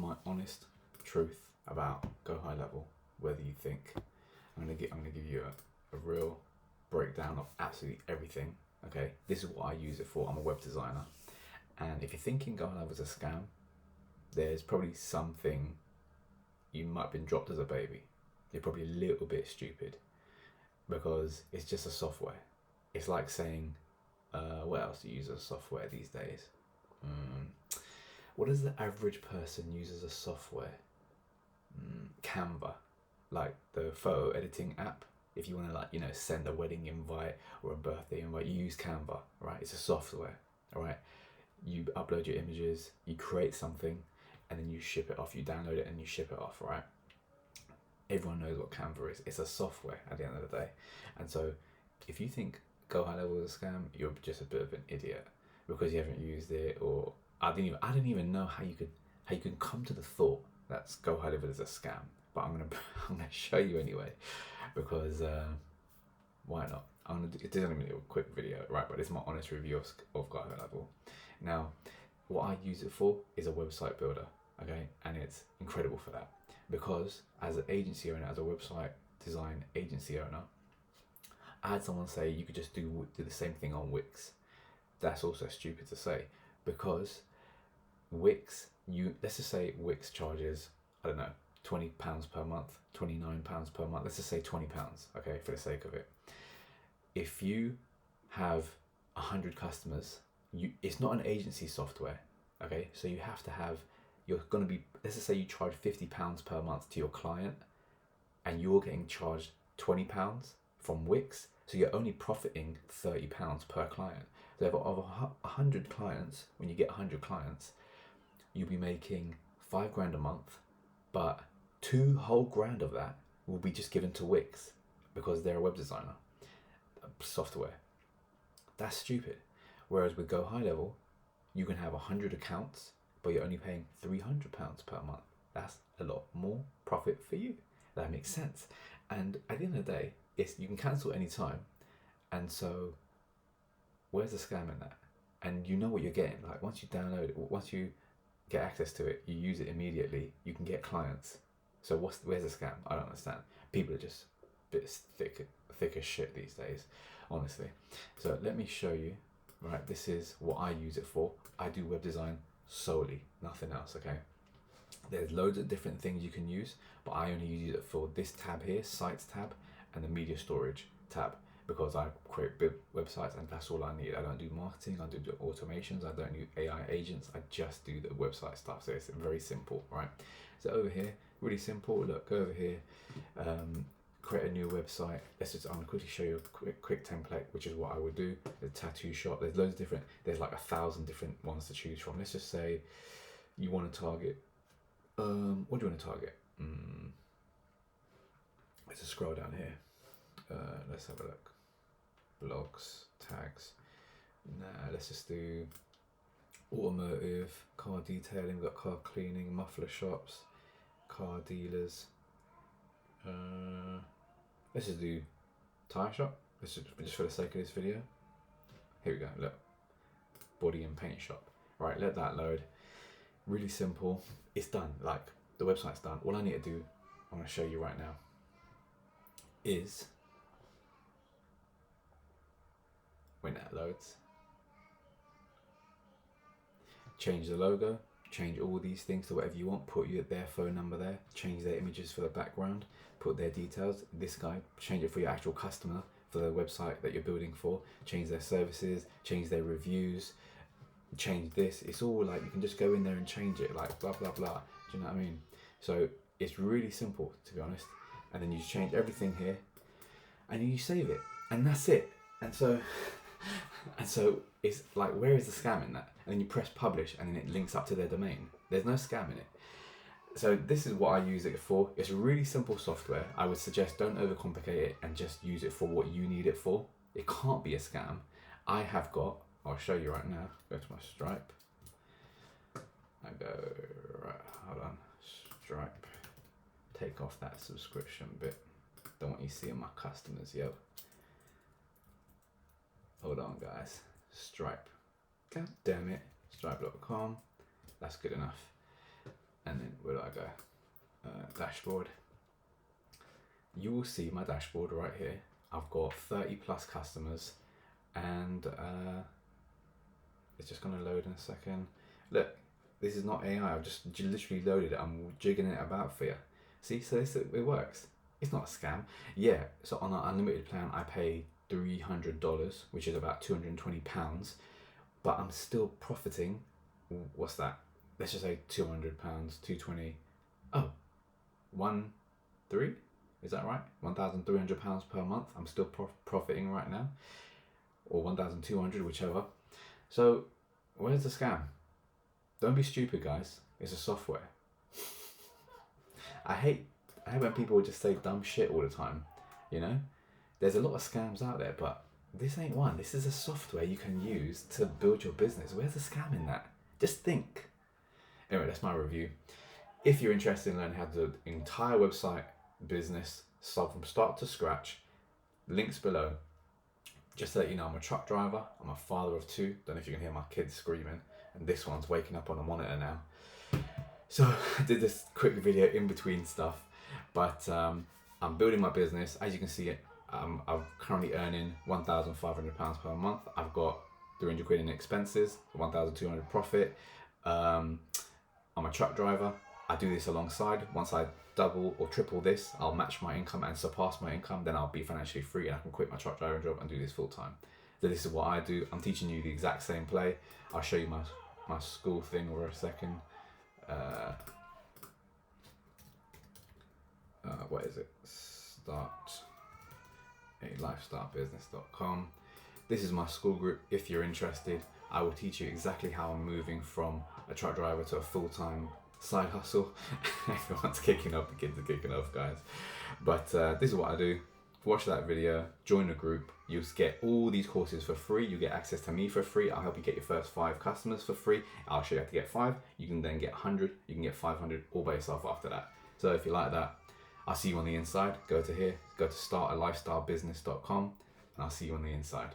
my honest truth about GoHighLevel. Whether you think I'm gonna give you a real breakdown of absolutely everything. Okay, this is what I use it for. I'm a web designer, and if you're thinking GoHighLevel is a scam, there's probably something you might have been dropped as a baby. You're probably a little bit stupid because it's just a software. It's like saying, what else do you use as software these days? What does the average person use as a software? Canva, like the photo editing app. If you want to, like, you know, send a wedding invite or a birthday invite, you use Canva, right? It's a software, all right? You upload your images, you create something, and then you ship it off. You download it and you ship it off, right? Everyone knows what Canva is. It's a software at the end of the day. And so if you think GoHighLevel is a scam, you're just a bit of an idiot because you haven't used it, or I didn't even know how you can come to the thought that GoHighLevel is a scam. But I'm gonna show you anyway, because why not? It's only a quick video, right? But it's my honest review of GoHighLevel. Now, what I use it for is a website builder, okay? And it's incredible for that, because as an agency owner, as a website design agency owner, I had someone say you could just do the same thing on Wix. That's also stupid to say, because Wix, let's just say Wix charges, I don't know, £20 per month, £29 per month. Let's just say £20, okay, for the sake of it. If you have 100 customers, it's not an agency software, okay? So you have to have, you're gonna be, let's just say you charge £50 per month to your client, and you're getting charged £20 from Wix, so you're only profiting £30 per client. So if over 100 clients, when you get 100 clients, you'll be making £5,000 a month, but £2 whole grand of that will be just given to Wix because they're a web designer software. That's stupid. Whereas with GoHighLevel, you can have 100 accounts, but you're only paying £300 per month. That's a lot more profit for you. That makes sense. And at the end of the day, you can cancel any time. And so where's the scam in that? And you know what you're getting. Like, once you download it, once you get access to it, you use it immediately, you can get clients. So where's the scam? I don't understand. People are just a bit thick as shit these days, honestly. So let me show you. Right, this is what I use it for. I do web design solely, nothing else, okay? There's loads of different things you can use, but I only use it for this tab here, Sites tab, and the Media Storage tab, because I create big websites and that's all I need. I don't do marketing, I don't do automations, I don't do AI agents, I just do the website stuff. So it's very simple, right? So over here, really simple. Look, go over here, create a new website. I'm gonna quickly show you a quick template, which is what I would do. The tattoo shop, there's loads of different, there's like 1,000 different ones to choose from. Let's just say you want to target, what do you want to target? Let's just scroll down here. Let's have a look. Blogs, tags. Nah, let's just do automotive, car detailing, we've got car cleaning, muffler shops, car dealers. Let's just do tyre shop. Let's just for the sake of this video. Here we go, look. Body and paint shop. Right, let that load. Really simple. It's done. Like, the website's done. All I need to do, I'm going to show you right now, is when that loads, change the logo, change all these things to whatever you want, put their phone number there, change their images for the background, put their details, this guy, change it for your actual customer, for the website that you're building for, change their services, change their reviews, change this. It's all like, you can just go in there and change it, like blah blah blah. Do you know what I mean? So it's really simple, to be honest. And then you change everything here, and then you save it, and that's it. And so it's like, where is the scam in that? And then you press publish, and then it links up to their domain. There's no scam in it. So this is what I use it for. It's really simple software. I would suggest don't overcomplicate it and just use it for what you need it for. It can't be a scam. I'll show you right now. Go to my Stripe. I go, right, hold on, Stripe. Take off that subscription bit. Don't want you seeing my customers, yo. Hold on, guys. Stripe. God damn it. Stripe.com. That's good enough. And then I go? Dashboard. You will see my dashboard right here. I've got 30 plus customers, and it's just gonna load in a second. Look, this is not AI. I've just literally loaded it. I'm jigging it about for you. See, so it works. It's not a scam. Yeah. So on our unlimited plan, I pay $300, which is about £220, but I'm still profiting. What's that? Let's just say £200, 220. Oh, 1.3. Is that right? £1,300 per month. I'm still profiting right now, or 1,200, whichever. So, where's the scam? Don't be stupid, guys. It's a software. I hate when people just say dumb shit all the time. You know, there's a lot of scams out there, but this ain't one. This is a software you can use to build your business. Where's the scam in that? Just think. Anyway, that's my review. If you're interested in learning how to do the entire website business, from start to scratch, links below. Just to let you know, I'm a truck driver. I'm a father of two. Don't know if you can hear my kids screaming. And this one's waking up on the monitor now. So I did this quick video in between stuff. But I'm building my business. As you can see, I'm currently earning £1,500 per month. I've got 300 quid in expenses, 1,200 profit. I'm a truck driver. I do this alongside. Once I double or triple this, I'll match my income and surpass my income. Then I'll be financially free and I can quit my truck driving job and do this full time. So this is what I do. I'm teaching you the exact same play. I'll show you my school thing over a second. What is it? startalifestylebusiness.com. This is my school group. If you're interested, I will teach you exactly how I'm moving from a truck driver to a full-time side hustle. Everyone's kicking off, the kids are kicking off, guys. But this is what I do. Watch that video, join the group. You'll get all these courses for free. You get access to me for free. I'll help you get your first 5 customers for free. I'll show you how to get 5. You can then get 100. You can get 500 all by yourself after that. So if you like that, I'll see you on the inside. Go to here, go to startalifestylebusiness.com, and I'll see you on the inside.